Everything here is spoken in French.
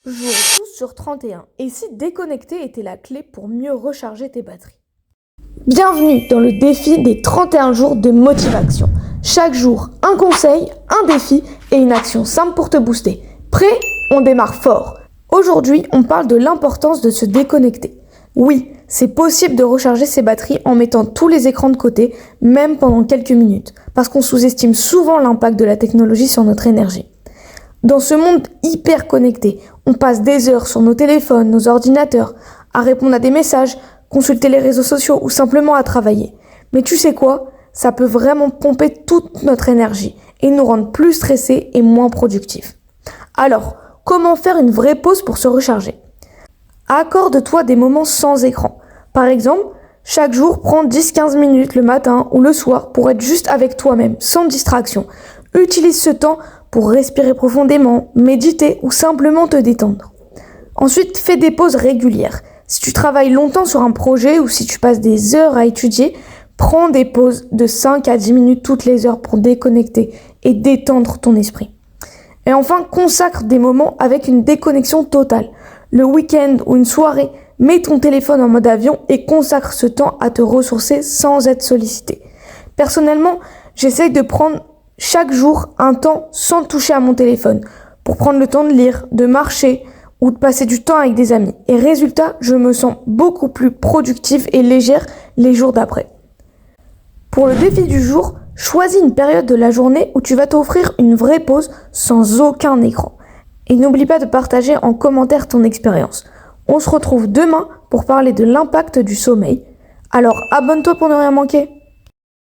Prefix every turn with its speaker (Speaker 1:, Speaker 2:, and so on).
Speaker 1: jour 12 sur 31. Et si déconnecter était la clé pour mieux recharger tes batteries? Bienvenue dans le défi des 31 jours de motivation. Chaque jour, un conseil, un défi et une action simple pour te booster. Prêt? On démarre fort. Aujourd'hui, on parle de l'importance de se déconnecter. Oui, c'est possible de recharger ses batteries en mettant tous les écrans de côté, même pendant quelques minutes, parce qu'on sous-estime souvent l'impact de la technologie sur notre énergie. Dans ce monde hyper connecté, on passe des heures sur nos téléphones, nos ordinateurs, à répondre à des messages, consulter les réseaux sociaux ou simplement à travailler. Mais tu sais quoi? Ça peut vraiment pomper toute notre énergie et nous rendre plus stressés et moins productifs. Alors, comment faire une vraie pause pour se recharger? Accorde-toi des moments sans écran. Par exemple, chaque jour, prends 10-15 minutes le matin ou le soir pour être juste avec toi-même, sans distraction. Utilise ce temps pour respirer profondément, méditer ou simplement te détendre. Ensuite, fais des pauses régulières. Si tu travailles longtemps sur un projet ou si tu passes des heures à étudier, prends des pauses de 5 à 10 minutes toutes les heures pour déconnecter et détendre ton esprit. Et enfin, consacre des moments avec une déconnexion totale. Le week-end ou une soirée, mets ton téléphone en mode avion et consacre ce temps à te ressourcer sans être sollicité. Personnellement, j'essaye de prendre chaque jour un temps sans toucher à mon téléphone pour prendre le temps de lire, de marcher ou de passer du temps avec des amis. Et résultat, je me sens beaucoup plus productive et légère les jours d'après. Pour le défi du jour, choisis une période de la journée où tu vas t'offrir une vraie pause sans aucun écran. Et n'oublie pas de partager en commentaire ton expérience. On se retrouve demain pour parler de l'impact du sommeil. Alors abonne-toi pour ne rien manquer.